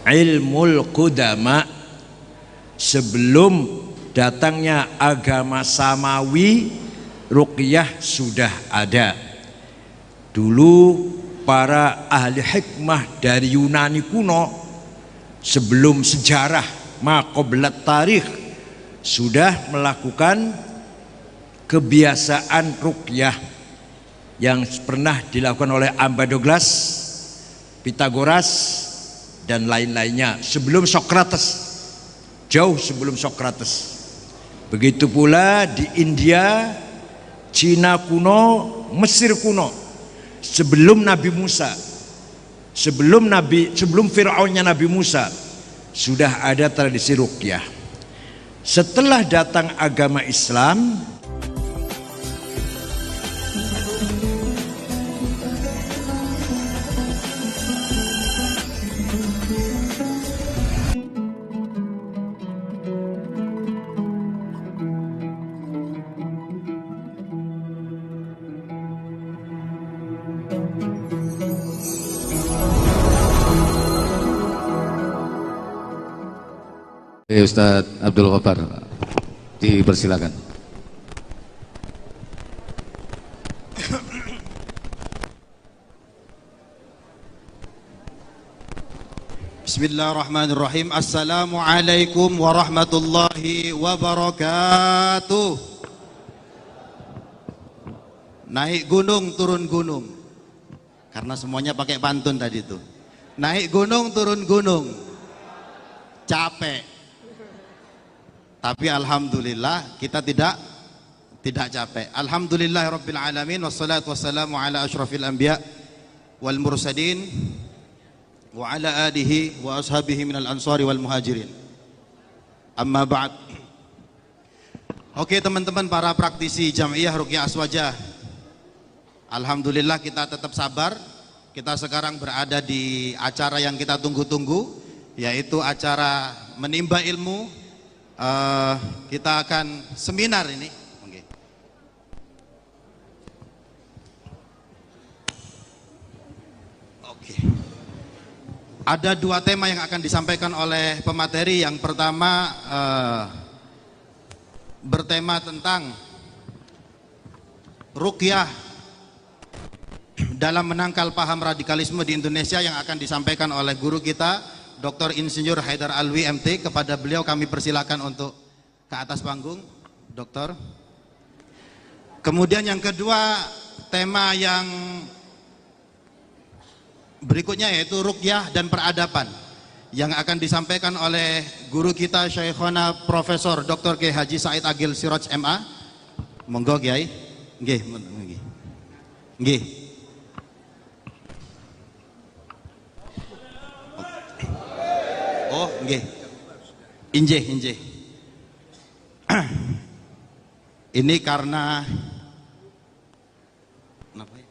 ilmul qudama, sebelum datangnya agama samawi, ruqyah sudah ada. Dulu para ahli hikmah dari Yunani kuno, sebelum sejarah maqoblat tarikh, sudah melakukan kebiasaan ruqyah yang pernah dilakukan oleh Empedokles, Pythagoras, dan lain-lainnya sebelum Socrates, jauh sebelum Socrates. Begitu pula di India, Cina kuno, Mesir kuno, sebelum Nabi Musa, sebelum Fir'aunnya Nabi Musa, sudah ada tradisi ruqyah. Setelah datang agama Islam, Ustadz Abdul Ghaffar, dipersilakan. Bismillahirrahmanirrahim. Assalamualaikum warahmatullahi wabarakatuh. Naik gunung turun gunung, karena semuanya pakai pantun tadi itu. Naik gunung turun gunung, capek. Tapi alhamdulillah kita tidak capek. Alhamdulillahirabbil alamin, wassalatu wassalamu ala asyrafil anbiya wal mursalin wa ala alihi wa ashabihi minal ansari wal muhajirin. Amma ba'd. Oke teman-teman para praktisi Jam'iyah Ruqyah Aswajah, alhamdulillah kita tetap sabar. Kita sekarang berada di acara yang kita tunggu-tunggu, yaitu acara menimba ilmu. Kita akan seminar ini. Oke. Ada dua tema yang akan disampaikan oleh pemateri. Yang pertama bertema tentang ruqyah dalam menangkal paham radikalisme di Indonesia, yang akan disampaikan oleh guru kita Dr. Insinyur Haidar Alwi MT. Kepada beliau kami persilakan untuk ke atas panggung, Dokter. Kemudian yang kedua, tema yang berikutnya yaitu ruqyah dan peradaban, yang akan disampaikan oleh guru kita Syekhona Profesor Dr. Kiai Haji Said Agil Siraj MA. Monggo Kiai. Nggih, nggih. Oh, nggih. Injih. Ini karena kenapa ya?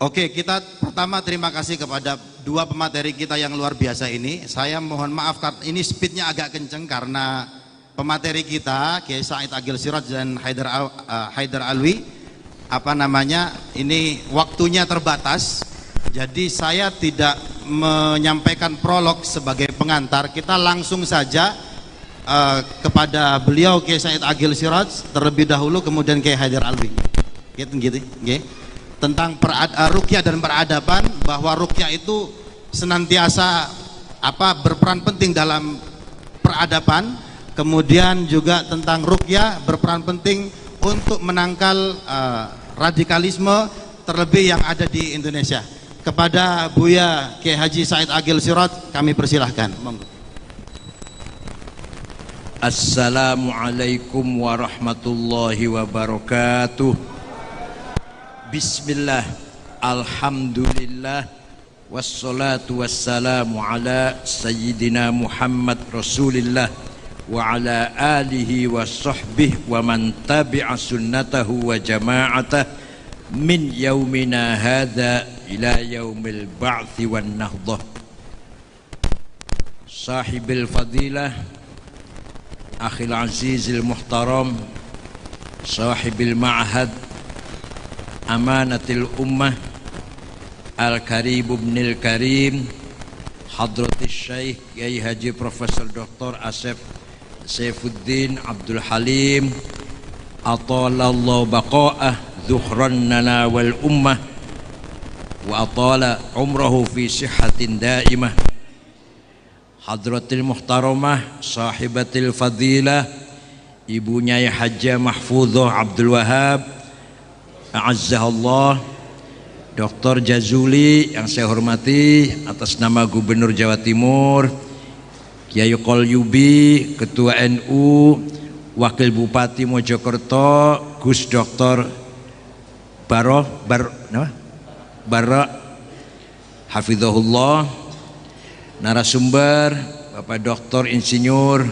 Oke, kita pertama terima kasih kepada dua pemateri kita yang luar biasa ini. Saya mohon maaf karena ini speednya agak kenceng karena pemateri kita Kiai Said Agil Siraj dan Haidar Alwi, ini waktunya terbatas. Jadi saya tidak menyampaikan prolog sebagai pengantar. Kita langsung saja kepada beliau Kiai Said Agil Siraj terlebih dahulu, kemudian Kiai Haidar Alwi. Gitu. Tentang ruqyah dan peradaban, bahwa ruqyah itu senantiasa berperan penting dalam peradaban. Kemudian juga tentang ruqyah berperan penting untuk menangkal radikalisme terlebih yang ada di Indonesia. Kepada Buya Kiai Haji Said Agil Siraj kami persilahkan. Assalamualaikum warahmatullahi wabarakatuh. Bismillah, alhamdulillah, wassalatu wassalamu ala sayyidina Muhammad Rasulillah wa ala alihi wa sahbihi wa man tabi'a sunnatahu wa jama'atah min yaumina hadha ila yaumil ba'thi wan nahdah. Sahibil fadilah akhil azizil muhtaram, sahibil ma'had, amanatil ummah, al-karib ibnil karim, hadratis syekh Kiai Haji Profesor Dr. Asep Saifuddin Abdul Halim, atalallahu baqa'ah dhuhrannana wal ummah wa atala umrahu fi sihhatin daimah. Hadratil muhtaramah sahibatil fadilah Ibu Nyai Hajjah Mahfudhah Abdul Wahab, a'azzahallah. Dr. Jazuli yang saya hormati atas nama Gubernur Jawa Timur, Kiai Qolyubi, Ketua NU, Wakil Bupati Mojokerto, Gus Dr. Barra Hafizahullah, narasumber Bapak Dr. Insinyur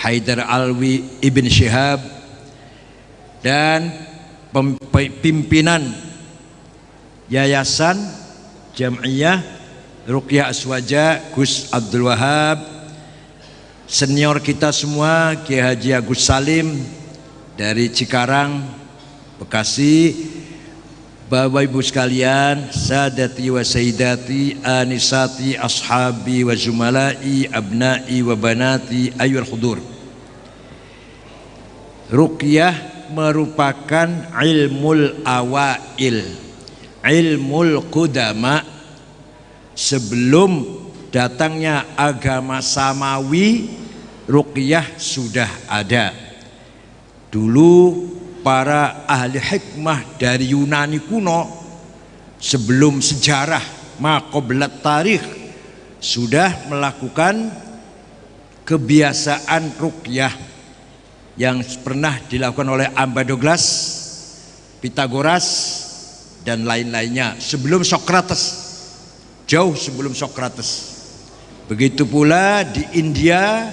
Haidar Alwi Ibn Syihab, dan pimpinan Yayasan Jam'iyah Ruqyah Aswaja Gus Abdul Wahab, senior kita semua Kiai Haji Agus Salim dari Cikarang, Bekasi, Bapak Ibu sekalian, sadati wa sayyidati, anisati, ashabi wa zumalai, abnai wa banati, ayyul hudur. Ruqyah merupakan ilmul awail, ilmul qudama. Sebelum datangnya agama samawi, ruqyah sudah ada. Dulu para ahli hikmah dari Yunani kuno, sebelum sejarah maqoblat tarikh, sudah melakukan kebiasaan ruqyah yang pernah dilakukan oleh Ambadoglas, Pitagoras, dan lain-lainnya sebelum Sokrates, jauh sebelum Sokrates. Begitu pula di India,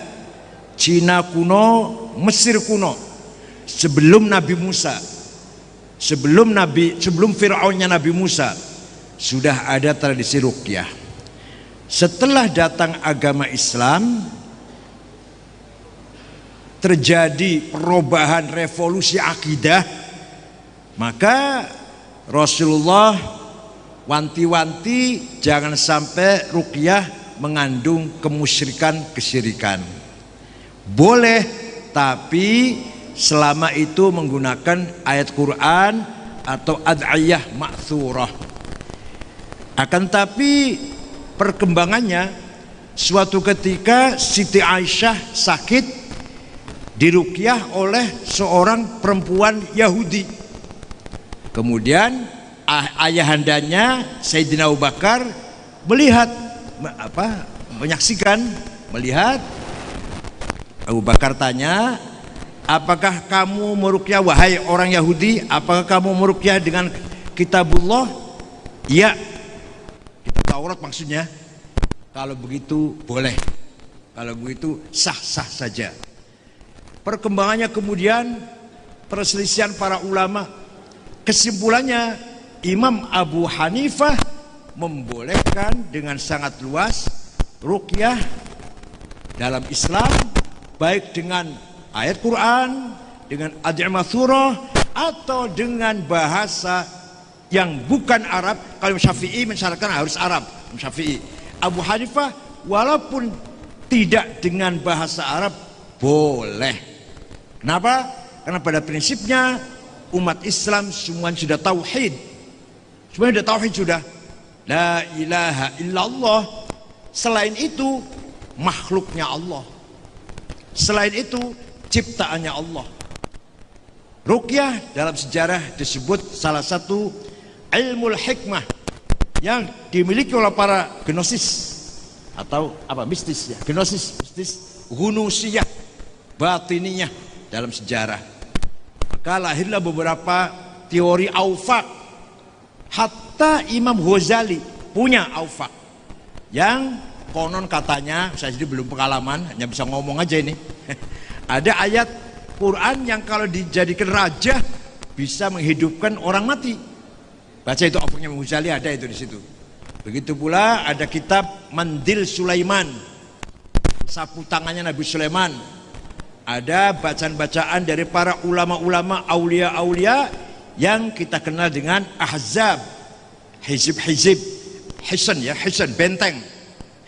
Cina kuno, Mesir kuno, sebelum Nabi Musa, sebelum Fir'aunnya Nabi Musa, sudah ada tradisi ruqyah. Setelah datang agama Islam, terjadi perubahan revolusi akidah, maka Rasulullah wanti-wanti jangan sampai ruqyah mengandung kemusyrikan, kesyirikan. Boleh, tapi selama itu menggunakan ayat Quran atau ad'iyah ma'thurah. Akan tapi perkembangannya, suatu ketika Siti Aisyah sakit, diruqyah oleh seorang perempuan Yahudi. Kemudian ayahandanya Sayyidina Abu Bakar melihat, melihat. Abu Bakar tanya, apakah kamu meruqyah, wahai orang Yahudi, apakah kamu meruqyah dengan kitabullah? Iya, kitab Taurat maksudnya. Kalau begitu boleh, kalau begitu sah-sah saja. Perkembangannya kemudian perselisihan para ulama. Kesimpulannya Imam Abu Hanifah membolehkan dengan sangat luas ruqyah dalam Islam, baik dengan ayat Quran, dengan ad'iyah ma'thurah, atau dengan bahasa yang bukan Arab. Kalau Syafi'i mensyaratkan harus Arab, Syafi'i. Abu Hanifah walaupun tidak dengan bahasa Arab boleh. Kenapa? Karena pada prinsipnya umat Islam semuanya sudah tauhid. Semuanya sudah tauhid, sudah la ilaha illallah. Selain itu makhluknya Allah, selain itu ciptaannya Allah. Ruqyah dalam sejarah disebut salah satu ilmu hikmah yang dimiliki oleh para gnosis atau mistis ya, gnosis, mistis, gunusiyah, batiniyah dalam sejarah. Maka lahirlah beberapa teori aufak. Hatta Imam Ghazali punya aufak yang konon katanya, saya sendiri belum pengalaman, hanya bisa ngomong aja ini. Ada ayat Quran yang kalau dijadikan raja bisa menghidupkan orang mati. Baca itu aufaknya Imam Ghazali, ada itu di situ. Begitu pula ada kitab Mandil Sulaiman, sapu tangannya Nabi Sulaiman, Ada bacaan-bacaan dari para ulama-ulama, aulia-aulia yang kita kenal dengan ahzab, hizib-hizib, hisan ya, hisan, benteng.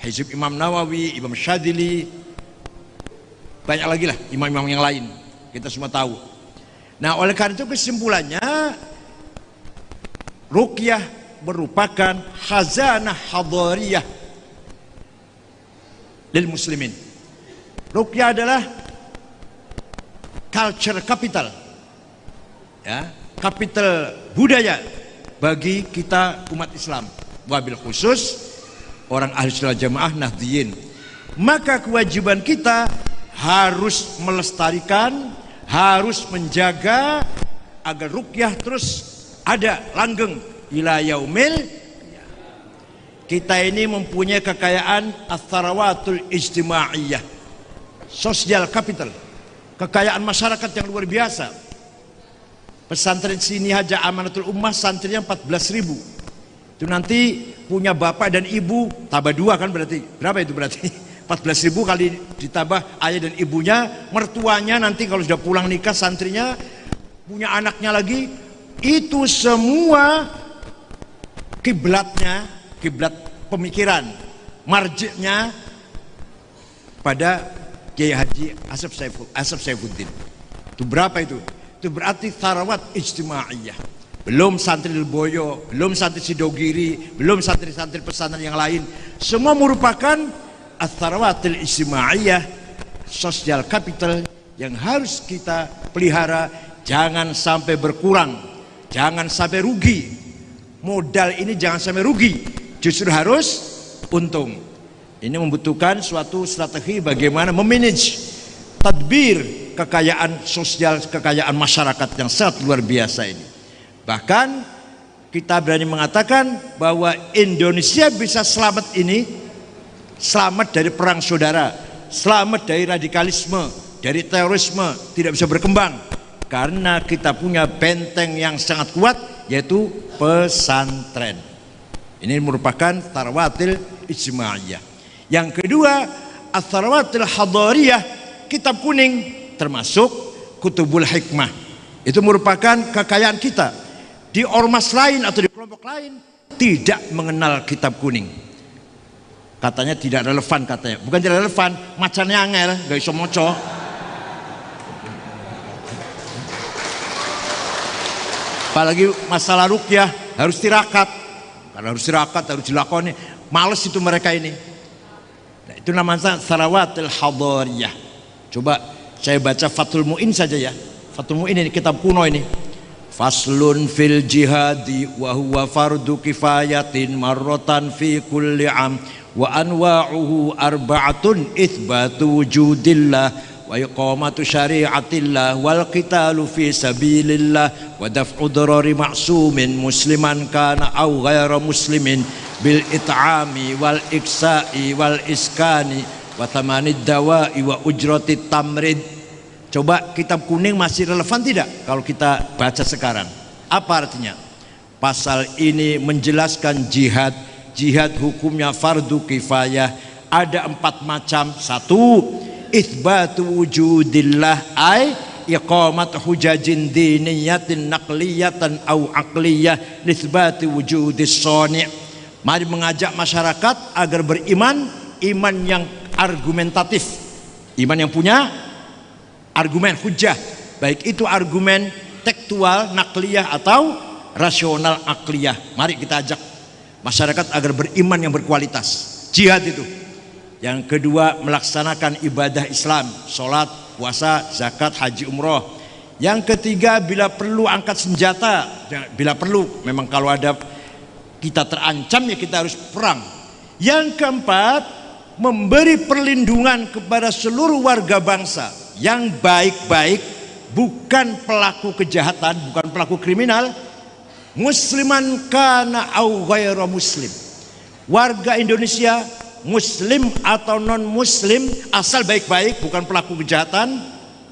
Hizib Imam Nawawi, Imam Syadili, banyak lagi lah imam-imam yang lain, kita semua tahu. Nah, oleh karena itu kesimpulannya, ruqyah merupakan khazanah hadariyah lil muslimin. Ruqyah adalah culture capital, ya, kapital budaya bagi kita umat Islam, wabil khusus orang ahli sunnah jamaah Nahdliyin. Maka kewajiban kita harus melestarikan, harus menjaga agar ruqyah terus ada langgeng ila yaumil. Kita ini mempunyai kekayaan ats-tsarawatul ijtimaiyah, sosial capital, kekayaan masyarakat yang luar biasa. Pesantren sini Haja Amanatul Ummah santrinya 14.000. Itu nanti punya bapak dan ibu tambah 2 kan, berarti berapa itu? Berarti 14.000 kali ditambah ayah dan ibunya, mertuanya nanti kalau sudah pulang nikah santrinya punya anaknya lagi. Itu semua kiblatnya, kiblat pemikiran, marjiknya pada Kiai Haji Asep Saifuddin. Itu berapa itu? Itu berarti tsarawat ijtimaiyah. Belum santri Lirboyo, belum santri Sidogiri, belum santri-santri pesantren yang lain. Semua merupakan ats-tsarawatil ijtimaiyah, sosial capital yang harus kita pelihara. Jangan sampai berkurang, jangan sampai rugi. Modal ini jangan sampai rugi, justru harus untung. Ini membutuhkan suatu strategi bagaimana memanage, tadbir kekayaan sosial, kekayaan masyarakat yang sangat luar biasa ini. Bahkan kita berani mengatakan bahwa Indonesia bisa selamat ini, selamat dari perang saudara, selamat dari radikalisme, dari terorisme, tidak bisa berkembang karena kita punya benteng yang sangat kuat, yaitu pesantren. Ini merupakan tsarawwatil ijtimaiyah. Yang kedua, ats-tsarawwatil hadariyah, kitab kuning, termasuk kutubul hikmah. Itu merupakan kekayaan kita. Di ormas lain atau di kelompok lain tidak mengenal kitab kuning. Katanya tidak relevan, katanya. Bukan tidak relevan, macamnya angel, gak iso moco. Apalagi masalah ruqyah harus tirakat. Karena harus tirakat, harus dilakoni. Males itu mereka ini. Nah, itu namanya tsarawwatil hadariyah. Coba saya baca Fathul Mu'in saja ya. Fathul Mu'in ini kitab kuno ini. Faslun fil jihadi wa huwa fardu kifayatin marratan fi kulli am wa anwa'uhu arba'atun itsbatu wujudillah wa iqamatu syari'atillah wal qitalu fi sabilillah wa daf'u darari ma'sumin musliman kana aw ghaira muslimin bil it'ami wal iksa'i wal iskani wa thamanid dawa'i wa ujratit tamrid. Coba kitab kuning masih relevan tidak kalau kita baca sekarang? Apa artinya? Pasal ini menjelaskan jihad. Jihad hukumnya fardu kifayah. Ada 4 macam. 1. Itsbatu wujudillah ay iqamat hujajin diniyatin naqliyatan au aqliyah nisbati wujudis shani'. Mari mengajak masyarakat agar beriman, iman yang argumentatif, iman yang punya argumen hujah, baik itu argumen tekstual nakliyah atau rasional akliyah. Mari kita ajak masyarakat agar beriman yang berkualitas. Jihad itu. Yang kedua, melaksanakan ibadah Islam, sholat, puasa, zakat, haji, umroh. Yang ketiga, bila perlu angkat senjata. Bila perlu, memang kalau ada kita terancam ya kita harus perang. Yang keempat, memberi perlindungan kepada seluruh warga bangsa yang baik-baik, bukan pelaku kejahatan, bukan pelaku kriminal, musliman kana au ghaira muslim. Warga Indonesia muslim atau non muslim asal baik-baik, bukan pelaku kejahatan,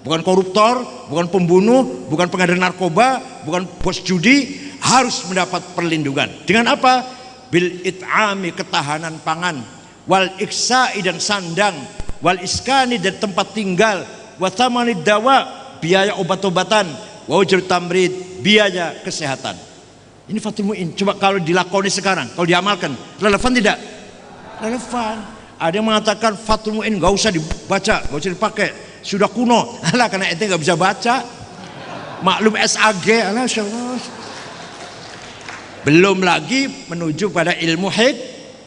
bukan koruptor, bukan pembunuh, bukan pengedar narkoba, bukan bos judi, harus mendapat perlindungan. Dengan apa? Bil it'ami, ketahanan pangan, wal iksa'i dan sandang, wal iskani dan tempat tinggal, wa thamanid dawa, biaya obat-obatan, wa ujrut tamrid, biaya kesehatan. Ini Fathul Mu'in. Coba kalau dilakoni sekarang, kalau diamalkan, relevan tidak? Relevan. Ada yang mengatakan Fathul Mu'in gak usah dibaca, gak usah dipakai, sudah kuno. Alah, karena ente gak bisa baca. Maklum SAG, alah, insyaallah. Belum lagi menuju pada ilmu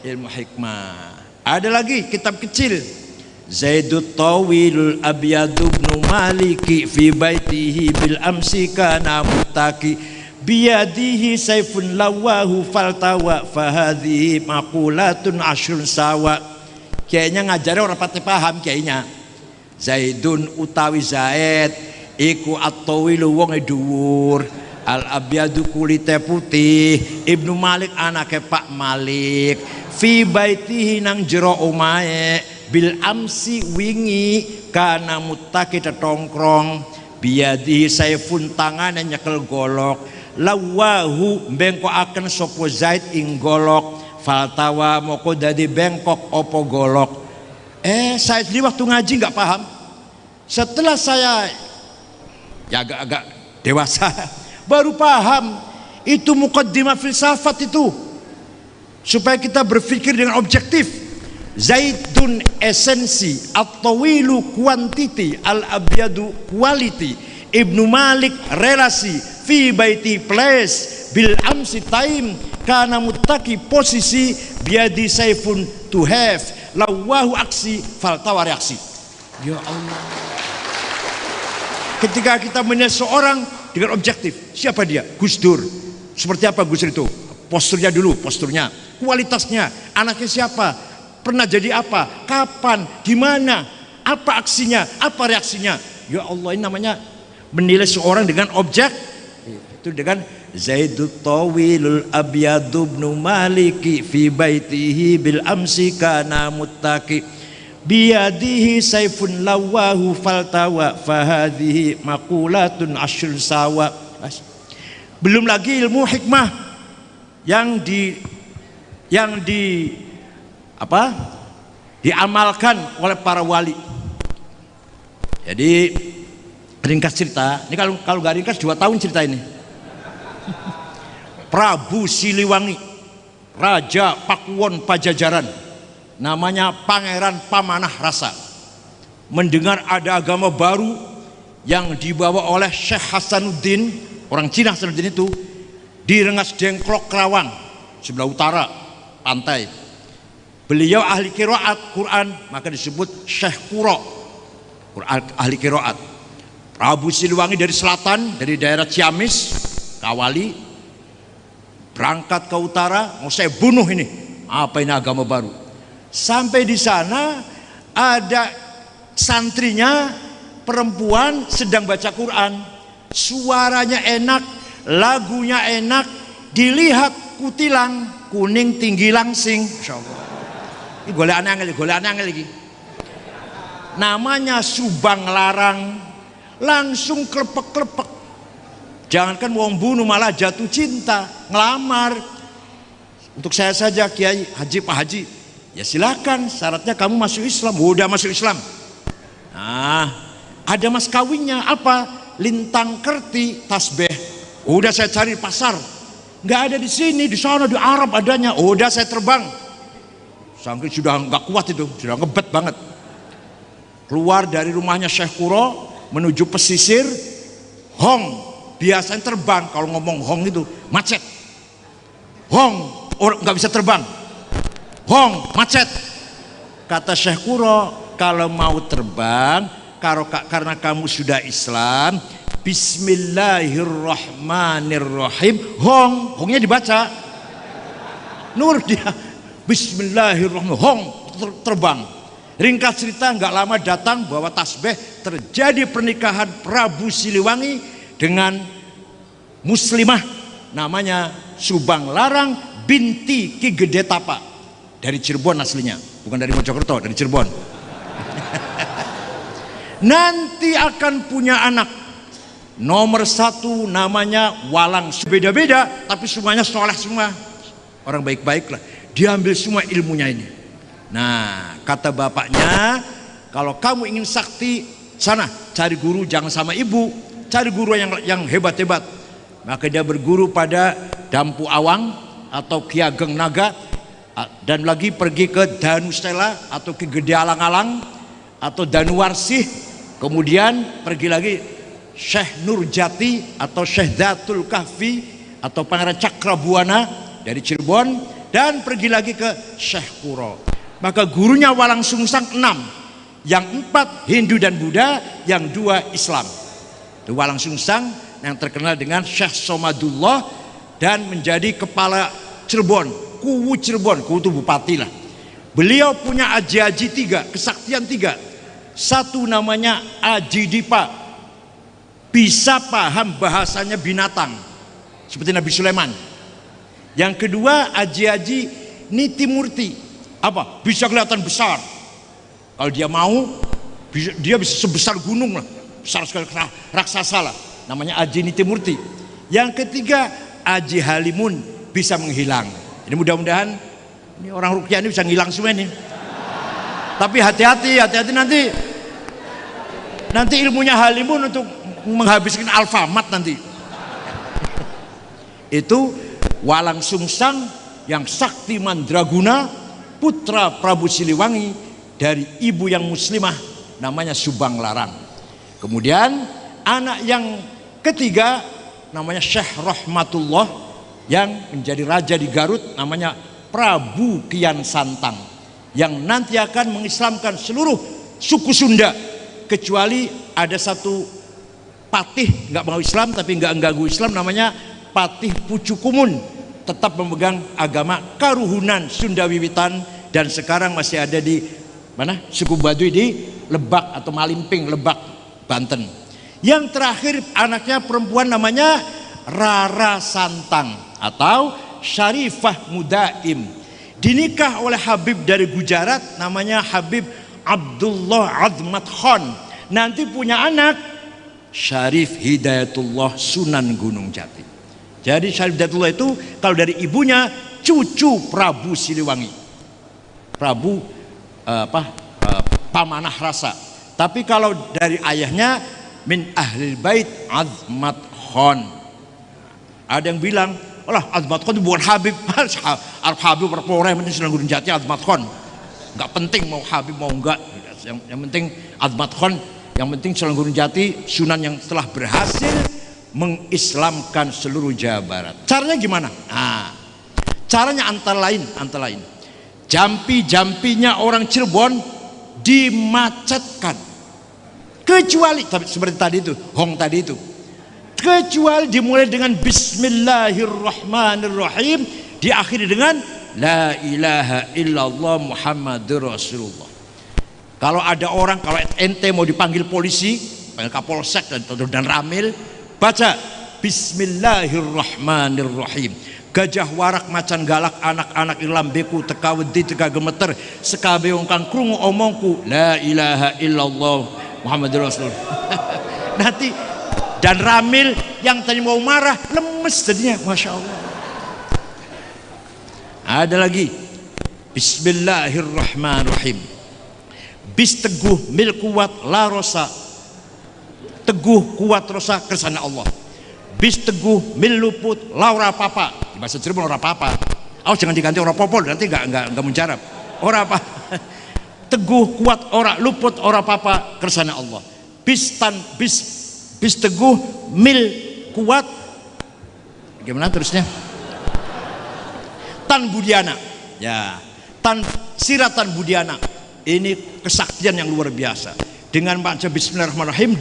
hikmah. Ada lagi kitab kecil, Zaidut Tawilul Abyadu ibnu Maliki fi baitihi bil amsi kana muttaki biyadihi saifun lawahu faltawa fahadhihi maqulatun ashrun sawa. Kayaknya ngajarnya orang pati paham kayaknya. Zaidun utawi Zaid iku at-tawilu wong dhuwur, al-abyadu kulite putih, Ibnu Malik anake Pak Malik, fi baitihi nang jero omahe, bil amsi wingi kana muttaki tetongkrong, biyadihi saifun tangane nyekel golok, lawahu bengkokaken sapa Zaid ing golok, faltawa moko dadi bengkok opo golok. Saya sendiri waktu ngaji nggak paham. Setelah saya ya agak-agak dewasa baru paham itu muqaddimah filsafat itu, supaya kita berpikir dengan objektif. Zaidun esensi, at-tawilu quantity, al-abyadu quality, Ibnu Malik relasi, fi baiti place, bil amsi time, kana muttaki posisi, biadi saifun to have, lawahu aksi, faltawa reaksi. Ya Allah. Ketika kita menilai seorang dengan objektif, siapa dia? Gus Dur. Seperti apa Gus Dur itu? Posturnya dulu, posturnya, kualitasnya, anaknya siapa, pernah jadi apa, kapan, gimana, apa aksinya, apa reaksinya. Ya Allah, ini namanya menilai seorang dengan objek. Itu dengan Zaidut Tawilul Abyadu ibnu Maliki fi baitihi bil amsi kana muttaki biyadihi saifun lawahu faltawa fahadhihi maqulatun ashrun sawa. Belum lagi ilmu hikmah yang diamalkan oleh para wali. Jadi ringkas cerita, ini kalau nggak ringkas 2 tahun cerita ini. Prabu Siliwangi, Raja Pakuwon Pajajaran, namanya Pangeran Pamanah Rasa, mendengar ada agama baru yang dibawa oleh Syekh Hasanuddin, orang Cina Hasanuddin itu, di Rengas Dengklok Kerawang, sebelah utara pantai. Beliau ahli qiraat Quran, maka disebut Syekh Qura, ahli qiraat. Prabu Siliwangi dari selatan, dari daerah Ciamis, Kawali, berangkat ke utara, mau saya bunuh ini, apa ini agama baru. Sampai di sana ada santrinya perempuan sedang baca Quran, suaranya enak, lagunya enak, dilihat kutilang kuning tinggi langsing. Insyaallah. Ini golek aneh lagi. Namanya Subang Larang, langsung klepek-klepek. Jangankan wong bunuh, malah jatuh cinta, ngelamar. Untuk saya saja Kiai Haji, Pak Haji, ya silakan, syaratnya kamu masuk Islam. Udah masuk Islam. Nah, ada mas kawinnya apa? Lintang kerti tasbih. Udah saya cari pasar, nggak ada di sini, di sana di Arab adanya. Udah saya terbang. Sampai sudah nggak kuat itu, sudah ngebet banget. Keluar dari rumahnya Syekh Qura menuju pesisir, Hong. Biasanya terbang, kalau ngomong Hong itu macet. Hong, orang nggak bisa terbang. Hong, macet. Kata Syekh Qura, kalau mau terbang, karena kamu sudah Islam, Bismillahirrahmanirrahim. Hong, Hongnya dibaca. Nur dia. Bismillahirrahmanirrahim. Hong, terbang. Ringkas cerita, nggak lama datang bawa tasbih, terjadi pernikahan Prabu Siliwangi dengan muslimah namanya Subang Larang binti Ki Gede Tapa, dari Cirebon aslinya, bukan dari Mojokerto, dari Cirebon. Nanti akan punya anak nomor 1 namanya Walang. Beda-beda tapi semuanya soleh semua, orang baik-baik lah. Diambil semua ilmunya ini. Nah, kata bapaknya, kalau kamu ingin sakti, Sana cari guru, jangan sama ibu, cari guru yang hebat-hebat. Maka dia berguru pada Dampu Awang atau Ki Ageng Naga, dan lagi pergi ke Danustela atau ke Gede Alang-alang atau Danuwarsih, kemudian pergi lagi Syekh Nurjati atau Syekh Datul Kahfi atau Pangeran Cakrabuana dari Cirebon, dan pergi lagi ke Syekh Kuro. Maka gurunya Walang Sungsang 6, yang 4 Hindu dan Buddha, yang 2 Islam. Itu Walang Sungsang yang terkenal dengan Syekh Somadullah dan menjadi kepala Cirebon, Kuwu Cirebon, Kuwu itu bupati lah. Beliau punya aji-aji 3, kesaktian 3. Satu namanya Aji Dipa, bisa paham bahasanya binatang seperti Nabi Sulaiman. Yang kedua Aji Nitimurti, apa? Bisa kelihatan besar. Kalau dia mau, dia bisa sebesar gunung lah, besar sekali, raksasa lah. Namanya Aji Nitimurti. Yang ketiga Aji Halimun, bisa menghilang. Ini mudah-mudahan ini orang rukyah ini bisa ngilang semua ini. Tapi hati-hati nanti ilmunya Halimun untuk menghabiskan Alfamart nanti. Itu Walang Sungsang yang sakti mandraguna, putra Prabu Siliwangi dari ibu yang muslimah namanya Subang Larang. Kemudian anak yang ketiga namanya Syekh Rahmatullah yang menjadi raja di Garut, namanya Prabu Kian Santang, yang nanti akan mengislamkan seluruh suku Sunda, kecuali ada satu patih nggak mau Islam tapi nggak ganggu Islam, namanya Patih Pucukumun, tetap memegang agama Karuhunan Sunda Wiwitan, dan sekarang masih ada di mana? Suku Baduy di Lebak atau Malimping, Lebak, Banten. Yang terakhir anaknya perempuan namanya Rara Santang atau Syarifah Mudaim, dinikah oleh Habib dari Gujarat namanya Habib Abdullah Azmat Khan. Nanti punya anak Syarif Hidayatullah Sunan Gunung Jati. Jadi Syarif Hidayatullah itu kalau dari ibunya cucu Prabu Siliwangi, Prabu Pamanah Rasa. Tapi kalau dari ayahnya min ahlil bait Azmat Khan. Ada yang bilang, "Alah, Azmat Khan itu bukan Habib." Habib berpore penting Sunan Gunung Jati, Azmat Khan. Enggak penting mau Habib mau enggak. Yang penting Azmat Khan, yang penting Sunan Gunung Jati, Sunan yang telah berhasil mengislamkan seluruh Jawa Barat. Caranya gimana? Nah, caranya antara lain jampi-jampinya orang Cirebon dimacetkan, kecuali seperti tadi itu, Hong tadi itu, kecuali dimulai dengan Bismillahirrahmanirrahim, diakhiri dengan La ilaha illallah Muhammadur Rasulullah. Kalau ada orang, kalau ente mau dipanggil polisi, panggil Kapolsek dan Ramil, baca Bismillahirrahmanirrahim. Gajah warak macan galak anak-anak ilam beku teka wedi teka gemeter sekabe ongkang krungu omongku la ilaha illallah Muhammadur Rasulullah. Nanti dan Ramil yang tadi mau marah lemes jadinya, masya Allah. Ada lagi Bismillahirrahmanirrahim. Bis teguh mil kuat la rosa, teguh kuat rosa kersana Allah. Bis teguh mil luput laura papa, di bahasa Cirebon ora papa. Oh, jangan diganti ora popol, nanti enggak menjarap. Ora apa. Teguh kuat ora luput ora papa kersana Allah. Bis teguh mil kuat. Gimana terusnya? Tan Budiana. Ya, siratan Budiana. Ini kesaktian yang luar biasa. Dengan baca Bismillahirrahmanirrahim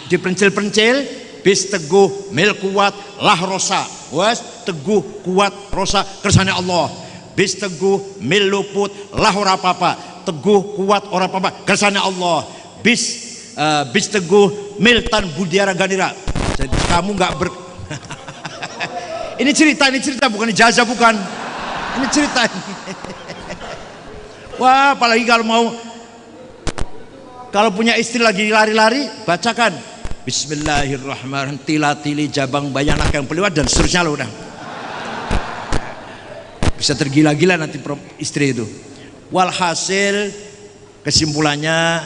diperencil-perencil. Bis teguh mil kuat lah rosa, was teguh kuat rosa kersane Allah. Bis teguh mil luput lah ora apa-apa, teguh kuat ora apa-apa kersane Allah. Bis teguh mil tan budiara ganira. Jadi kamu nggak ini cerita bukan ijazah, bukan. Ini cerita. Wah, apalagi kalau punya istri lagi lari-lari, bacakan Bismillahirrahmanirrahim, tila-tili jabang bayanak yang peliwat dan seterusnya loh, udah. Bisa tergila-gila nanti istri itu. Walhasil kesimpulannya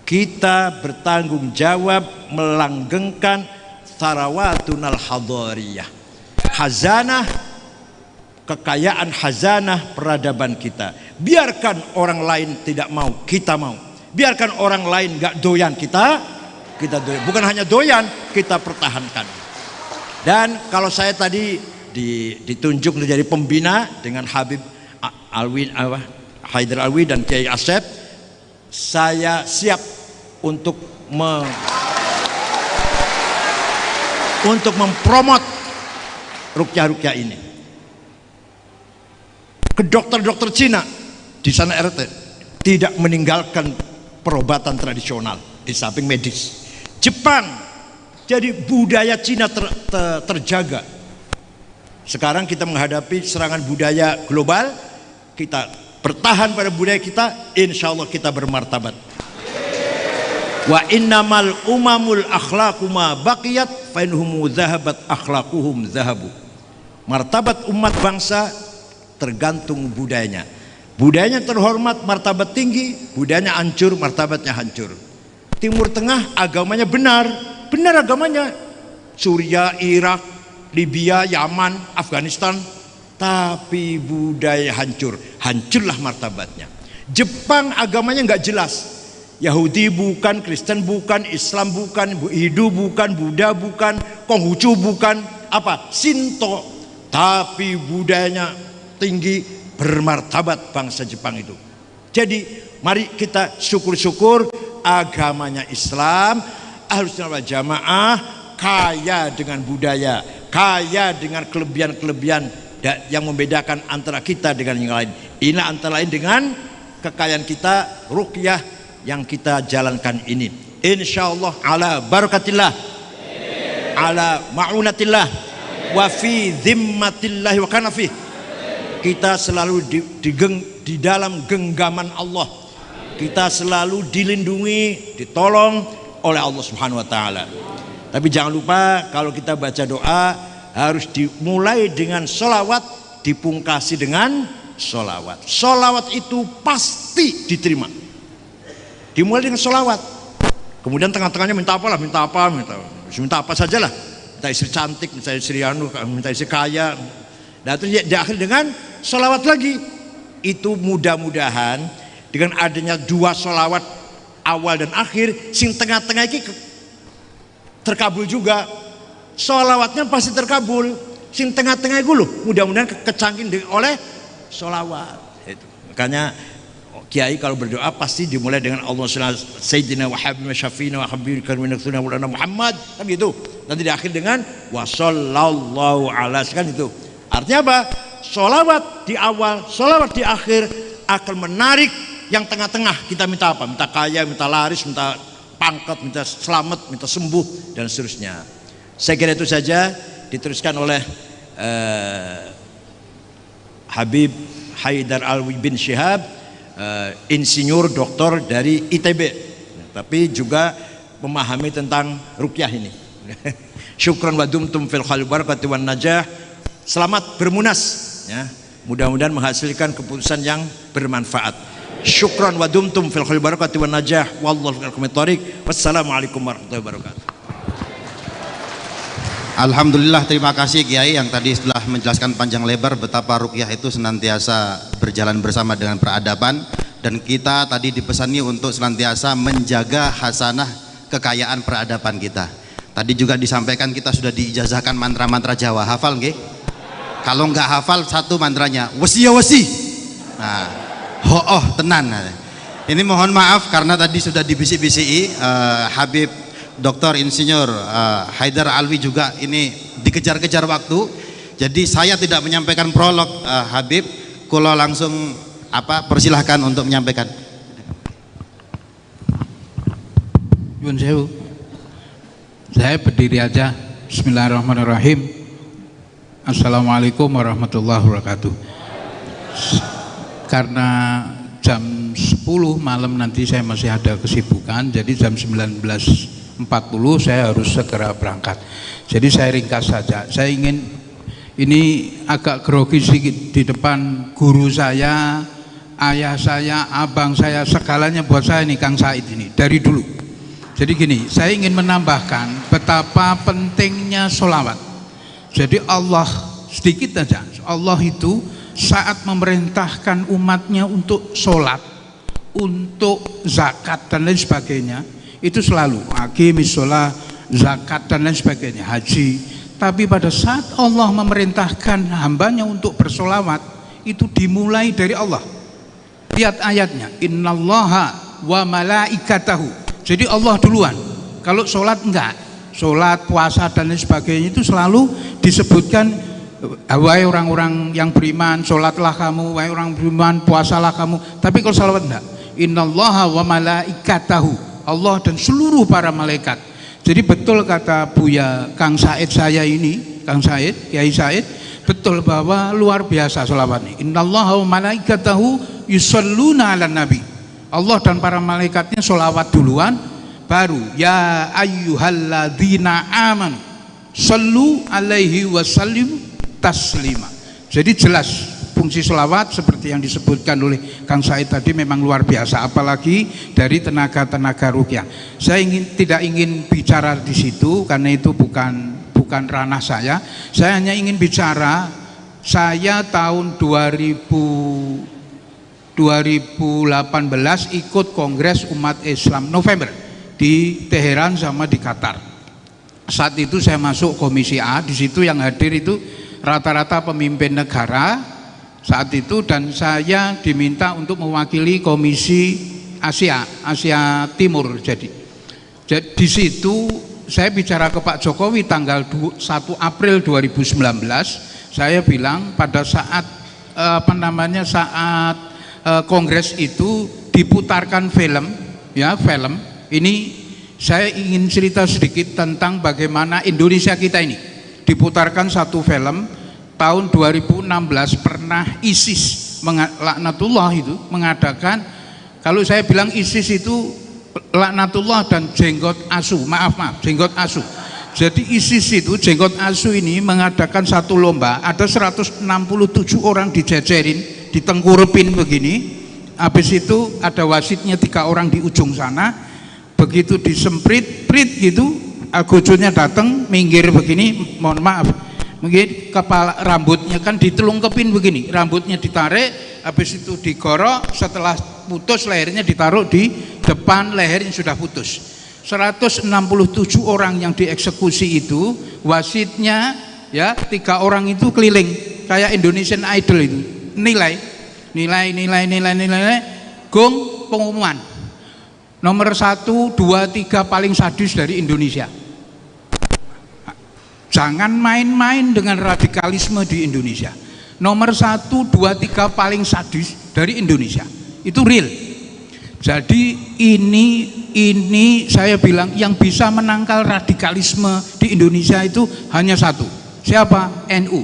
kita bertanggung jawab melanggengkan tharawatunal hadariyah, khazanah, kekayaan khazanah peradaban kita. Biarkan orang lain tidak mau, kita mau. Biarkan orang lain gak doyan, kita doyan. Bukan hanya doyan, kita pertahankan. Dan kalau saya tadi ditunjuk menjadi pembina dengan Habib Alwi, Haidar Alwi dan Kiai Asep, saya siap untuk mempromot rukyah-rukyah ini ke dokter-dokter Cina. Di sana RT tidak meninggalkan perobatan tradisional di samping medis. Jepang, jadi budaya Cina terjaga. Sekarang kita menghadapi serangan budaya global, kita bertahan pada budaya kita, insya Allah kita bermartabat. Wa innamal umamul akhlaqu ma baqiyat fa inhum dhahabat akhlaquhum dhahabu. Martabat umat bangsa tergantung budayanya. Budayanya terhormat, martabat tinggi, budayanya hancur, martabatnya hancur. Timur Tengah agamanya benar agamanya. Suriah, Irak, Libya, Yaman, Afghanistan, tapi budaya hancurlah martabatnya. Jepang agamanya nggak jelas. Yahudi bukan, Kristen bukan, Islam bukan, Hindu bukan, Buddha bukan, Konghucu bukan, Shinto, tapi budayanya tinggi, bermartabat bangsa Jepang itu. Jadi mari kita syukur-syukur agamanya Islam, Ahlussunnah wal Jamaah, kaya dengan budaya, kaya dengan kelebihan-kelebihan yang membedakan antara kita dengan yang lain. Ini antara lain dengan kekayaan kita, ruqyah yang kita jalankan ini. Insyaallah ala barakatillah, ala ma'unatillah, wa fi dhimmatillah wa kana fi. Kita selalu di dalam genggaman Allah. Kita selalu dilindungi, ditolong oleh Allah Subhanahu wa taala. Tapi jangan lupa kalau kita baca doa harus dimulai dengan sholawat, dipungkasi dengan sholawat. Sholawat itu pasti diterima. Dimulai dengan sholawat. Kemudian tengah-tengahnya minta apa sajalah. Minta istri cantik, minta istri minta istri kaya. Nah terus diakhiri dengan sholawat lagi. Itu mudah-mudahan dengan adanya dua sholawat awal dan akhir, sing tengah-tengah ini terkabul juga. Sholawatnya pasti terkabul. Sing tengah-tengah itu loh, mudah-mudahan kecangkin oleh sholawat. Itu. Makanya Kiai kalau berdoa pasti dimulai dengan Allah Sayyidina wa habibina syafiina wa habibina karminatuna wa Muhammad, kan gitu. Nanti diakhir dengan wa sallallahu ala, kan itu. Artinya apa? Sholawat di awal, sholawat di akhir akan menarik yang tengah-tengah. Kita minta apa? Minta kaya, minta laris, minta pangkat, minta selamat, minta sembuh, dan seterusnya. Saya kira itu saja. Diteruskan oleh Habib Haidar Alwi bin Syihab, insinyur doktor dari ITB, tapi juga memahami tentang ruqyah ini. Syukran wa dumtum fil khair barakati wan najah. Selamat bermunas ya. Mudah-mudahan menghasilkan keputusan yang bermanfaat. Syukran wa dumtum fil khair barakati wan najah. Wallahu a'lam bishawab. Wassalamualaikum warahmatullahi wabarakatuh. Alhamdulillah, terima kasih Kiai yang tadi setelah menjelaskan panjang lebar betapa ruqyah itu senantiasa berjalan bersama dengan peradaban, dan kita tadi dipesani untuk senantiasa menjaga hasanah kekayaan peradaban kita. Tadi juga disampaikan kita sudah diijazahkan mantra-mantra Jawa. Hafal nggih? Kalau nggak hafal satu mantranya wesi ya wesi. Nah, tenan. Ini mohon maaf karena tadi sudah dibisik-bisiki Habib Dr. Insinyur Haidar Alwi juga ini dikejar-kejar waktu. Jadi saya tidak menyampaikan prolog Habib, kalau langsung persilahkan untuk menyampaikan. Yun sewu. Saya berdiri aja. Bismillahirrahmanirrahim. Assalamualaikum warahmatullahi wabarakatuh. Karena jam 10 malam nanti saya masih ada kesibukan, jadi jam 19.40 saya harus segera berangkat. Jadi saya ringkas saja. Saya ingin, ini agak grogi sedikit di depan guru saya, ayah saya, abang saya, segalanya buat saya nih Kang Said ini dari dulu. Jadi gini, saya ingin menambahkan betapa pentingnya sholawat. Jadi Allah, sedikit aja, Allah itu saat memerintahkan umatnya untuk sholat, untuk zakat dan lain sebagainya, itu selalu aqimis sholat, zakat dan lain sebagainya, haji. Tapi pada saat Allah memerintahkan hambanya untuk bersolawat, itu dimulai dari Allah. Lihat ayatnya, innallaha wa malaikatahu. Jadi Allah duluan. Kalau sholat enggak, sholat, puasa dan lain sebagainya itu selalu disebutkan, wahai orang-orang yang beriman, sholatlah kamu, wahai orang beriman, puasalah kamu. Tapi kalau sholawat enggak, innallaha wa malaikatahu, Allah dan seluruh para malaikat. Jadi betul kata Buya Kang Said saya ini, Kang Said, Kiai Said, betul bahwa luar biasa sholawat ini. Innallaha wa malaikatahu yusholluna ala nabi. Allah dan para malaikatnya sholawat duluan, baru ya ayyuhalladzina amanu sallu alaihi wasallim taslima. Jadi jelas fungsi sholawat seperti yang disebutkan oleh Kang Said tadi memang luar biasa, apalagi dari tenaga-tenaga ruqyah. Saya tidak ingin bicara di situ karena itu bukan ranah saya. Saya hanya ingin bicara, saya tahun 2018 ikut Kongres Umat Islam November di Teheran sama di Qatar. Saat itu saya masuk Komisi A, di situ yang hadir itu rata-rata pemimpin negara saat itu, dan saya diminta untuk mewakili Komisi Asia Timur. Jadi di situ saya bicara ke Pak Jokowi tanggal 1 April 2019. Saya bilang pada saat saat kongres itu diputarkan film, film ini. Saya ingin cerita sedikit tentang bagaimana Indonesia kita ini diputarkan satu film tahun 2016. Pernah ISIS laknatullah itu mengadakan, kalau saya bilang ISIS itu laknatullah dan jenggot asu, maaf jenggot asu. Jadi ISIS itu jenggot asu ini mengadakan satu lomba, ada 167 orang dijejerin, ditengkurepin begini. Habis itu ada wasitnya 3 orang di ujung sana. Begitu disemprit gitu, Al-Gujurnya datang minggir begini, mohon maaf, mungkin kepala rambutnya kan ditelungkepin begini, rambutnya ditarik, habis itu digorok, setelah putus lehernya ditaruh di depan leher yang sudah putus. 167 orang yang dieksekusi itu, wasitnya 3 orang itu keliling kayak Indonesian Idol itu, nilai, gong pengumuman. Nomor 1, 2, 3 paling sadis dari Indonesia. Jangan main-main dengan radikalisme di Indonesia. Nomor 1, 2, 3 paling sadis dari Indonesia. Itu real. Jadi ini saya bilang yang bisa menangkal radikalisme di Indonesia itu hanya satu. Siapa? NU.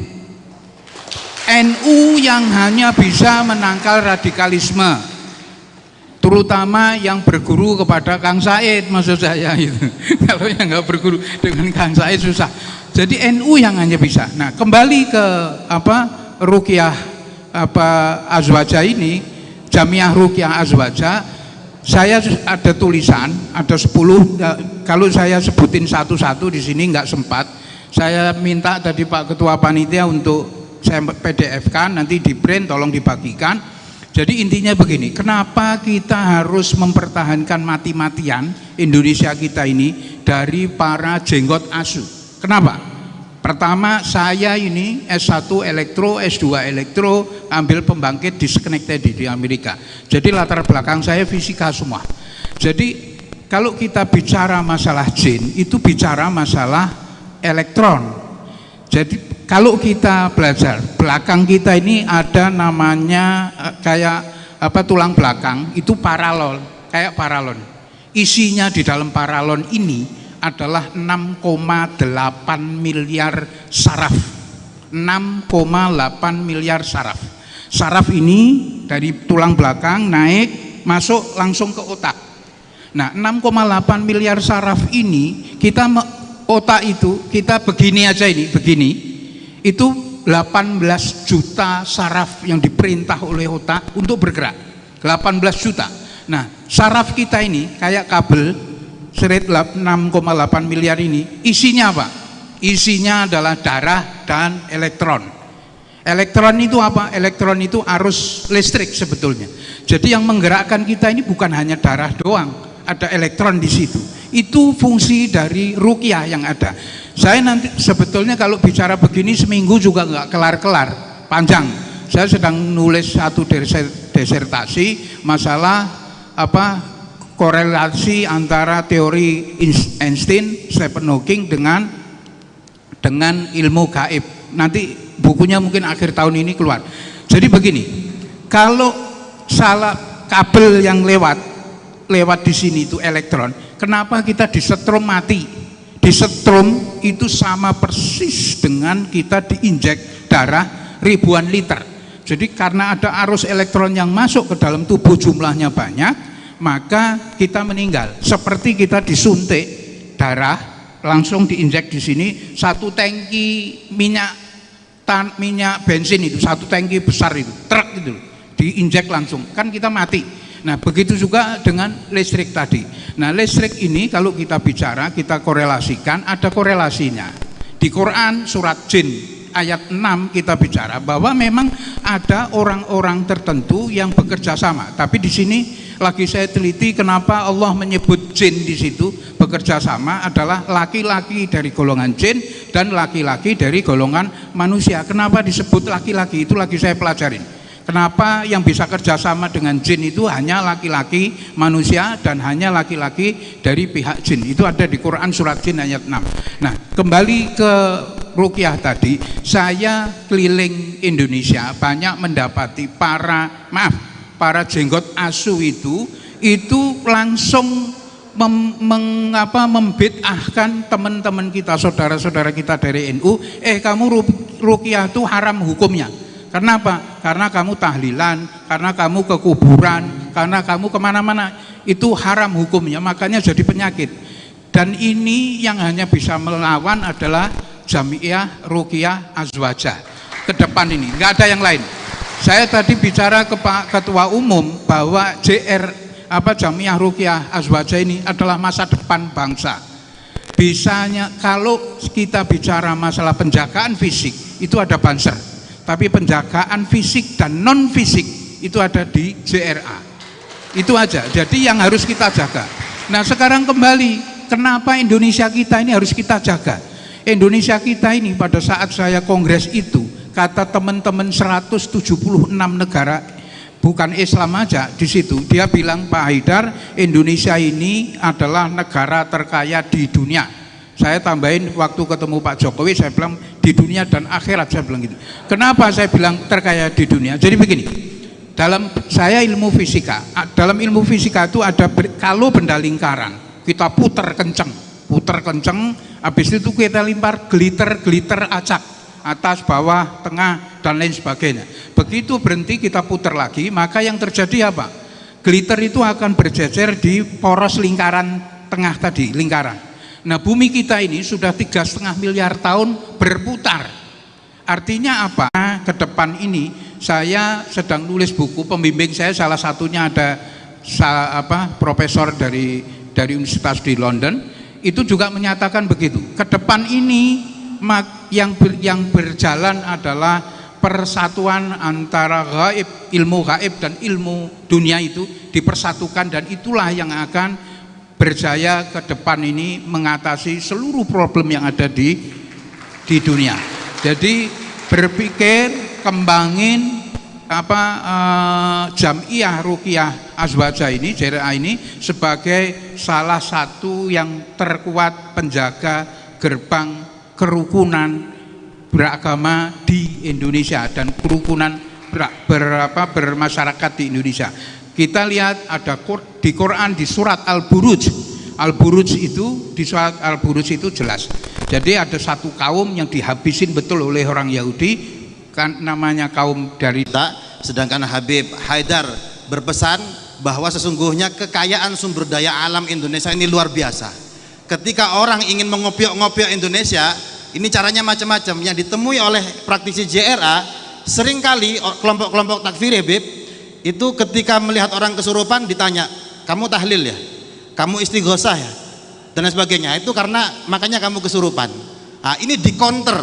NU yang hanya bisa menangkal radikalisme, terutama yang berguru kepada Kang Said, maksud saya itu. Kalau yang nggak berguru dengan Kang Said susah. Jadi NU yang hanya bisa. Nah, kembali ke Ruqyah Azwaja ini, Jamiah Ruqyah Azwaja, saya ada tulisan, ada 10. Kalau saya sebutin satu-satu di sini nggak sempat. Saya minta tadi Pak Ketua Panitia untuk saya PDF-kan, nanti di print, tolong dibagikan. Jadi intinya begini, kenapa kita harus mempertahankan mati-matian Indonesia kita ini dari para jenggot asu? Kenapa? Pertama, saya ini S1 elektro, S2 elektro, ambil pembangkit di Schenectady di Amerika. Jadi latar belakang saya fisika semua. Jadi kalau kita bicara masalah jin, itu bicara masalah elektron. Jadi kalau kita belajar, belakang kita ini ada namanya kayak tulang belakang, itu paralon, kayak paralon. Isinya di dalam paralon ini adalah 6,8 miliar saraf. 6,8 miliar saraf. Saraf ini dari tulang belakang naik, masuk langsung ke otak. Nah, 6,8 miliar saraf ini, otak itu kita begini aja ini, begini. Itu 18 juta saraf yang diperintah oleh otak untuk bergerak. 18 juta. Nah, saraf kita ini kayak kabel serit 6,8 miliar ini, isinya apa? Isinya adalah darah dan elektron. Elektron itu apa? Elektron itu arus listrik sebetulnya. Jadi yang menggerakkan kita ini bukan hanya darah doang, ada elektron di situ. Itu fungsi dari ruqyah yang ada. Saya nanti sebetulnya kalau bicara begini seminggu juga nggak kelar-kelar, panjang. Saya sedang nulis satu disertasi masalah korelasi antara teori Einstein, Stephen Hawking dengan ilmu gaib. Nanti bukunya mungkin akhir tahun ini keluar. Jadi begini, kalau salah kabel yang lewat di sini itu elektron, kenapa kita disetrum mati? Disetrum itu sama persis dengan kita diinjek darah ribuan liter. Jadi karena ada arus elektron yang masuk ke dalam tubuh jumlahnya banyak, maka kita meninggal. Seperti kita disuntik darah langsung diinjek di sini, satu tangki minyak bensin itu, satu tangki besar itu, truk itu diinjek langsung, kan kita mati. Nah begitu juga dengan listrik tadi. Nah listrik ini kalau kita bicara, kita korelasikan, ada korelasinya. Di Quran surat Jin ayat 6 kita bicara bahwa memang ada orang-orang tertentu yang bekerja sama. Tapi di sini lagi saya teliti kenapa Allah menyebut jin di situ bekerja sama adalah laki-laki dari golongan jin dan laki-laki dari golongan manusia. Kenapa disebut laki-laki? Itu lagi saya pelajarin. Kenapa yang bisa kerjasama dengan jin itu hanya laki-laki manusia dan hanya laki-laki dari pihak jin. Itu ada di Quran surat Jin ayat 6. Nah kembali ke ruqyah tadi, saya keliling Indonesia banyak mendapati para jenggot asu itu langsung membid'ahkan teman-teman kita, saudara-saudara kita dari NU. Kamu ruqyah itu haram hukumnya. Kenapa? Karena kamu tahlilan, karena kamu ke kuburan, karena kamu kemana-mana, itu haram hukumnya, makanya jadi penyakit. Dan ini yang hanya bisa melawan adalah Jamiah Ruqyah Azwajah. Ke depan ini, nggak ada yang lain. Saya tadi bicara ke Pak Ketua Umum bahwa Jamiah Ruqyah Azwajah ini adalah masa depan bangsa. Bisanya kalau kita bicara masalah penjagaan fisik, itu ada Banser. Tapi penjagaan fisik dan non fisik itu ada di JRA. Itu aja. Jadi yang harus kita jaga. Nah sekarang kembali, kenapa Indonesia kita ini harus kita jaga? Indonesia kita ini pada saat saya kongres itu, kata teman-teman 176 negara, bukan Islam aja di situ, dia bilang, Pak Haidar, Indonesia ini adalah negara terkaya di dunia. Saya tambahin waktu ketemu Pak Jokowi, saya bilang di dunia dan akhirat, saya bilang gitu. Kenapa saya bilang terkaya di dunia? Jadi begini, dalam saya ilmu fisika, dalam ilmu fisika itu ada kalau benda lingkaran kita puter kenceng, habis itu kita lempar glitter acak, atas, bawah, tengah dan lain sebagainya. Begitu berhenti kita puter lagi, maka yang terjadi apa? Glitter itu akan berjejer di poros lingkaran tengah tadi, lingkaran. Nah bumi kita ini sudah 3,5 miliar tahun berputar. Artinya apa? Ke depan ini saya sedang nulis buku, pembimbing saya salah satunya ada profesor dari universitas di London, itu juga menyatakan begitu. Ke depan ini yang berjalan adalah persatuan antara gaib, ilmu gaib dan ilmu dunia itu dipersatukan, dan itulah yang akan berjaya ke depan ini mengatasi seluruh problem yang ada di dunia. Jadi berpikir, kembangin Jamiah Ruqyah Azwajah ini, JRA ini sebagai salah satu yang terkuat penjaga gerbang kerukunan beragama di Indonesia dan kerukunan bermasyarakat di Indonesia. Kita lihat ada di Quran di surat Al-Buruj. Al-Buruj itu, di surat Al-Buruj itu jelas. Jadi ada satu kaum yang dihabisin betul oleh orang Yahudi, kan namanya kaum dari kita. Sedangkan Habib Haidar berpesan bahwa sesungguhnya kekayaan sumber daya alam Indonesia ini luar biasa. Ketika orang ingin mengopiok-ngopiok Indonesia, ini caranya macam-macam. Yang ditemui oleh praktisi JRA, seringkali kelompok-kelompok takfir Habib itu ketika melihat orang kesurupan ditanya, kamu tahlil ya, kamu istighosah ya, dan lain sebagainya. Itu karena makanya kamu kesurupan. Nah, ini dikonter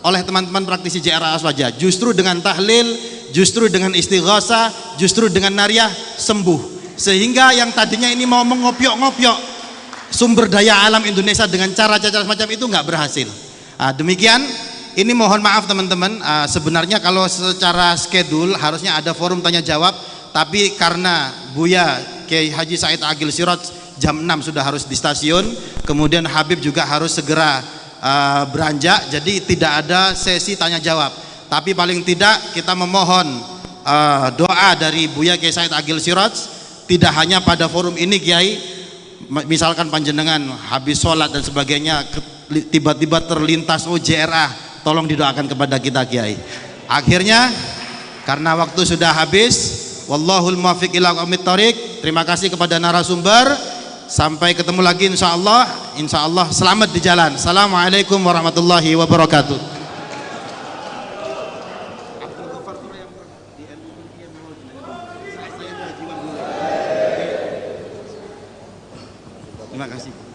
oleh teman-teman praktisi JRA Aswaja. Justru dengan tahlil, justru dengan istighosah, justru dengan nariyah sembuh. Sehingga yang tadinya ini mau mengopiok-ngopiok sumber daya alam Indonesia dengan cara-cara semacam itu nggak berhasil. Demikian, ini mohon maaf teman-teman, sebenarnya kalau secara schedule harusnya ada forum tanya jawab, tapi karena Buya Kiai Haji Said Agil Siraj jam 6 sudah harus di stasiun, kemudian Habib juga harus segera beranjak, jadi tidak ada sesi tanya jawab. Tapi paling tidak kita memohon doa dari Buya Kiai Said Agil Siraj, tidak hanya pada forum ini Kiai, misalkan panjenengan habis sholat dan sebagainya tiba-tiba terlintas JRA, tolong didoakan kepada kita Kiai. Akhirnya karena waktu sudah habis, wallahul muwaffiq ila aqwamit thoriq. Terima kasih kepada narasumber, sampai ketemu lagi insyaallah selamat di jalan. Assalamualaikum warahmatullahi wabarakatuh. Terima kasih.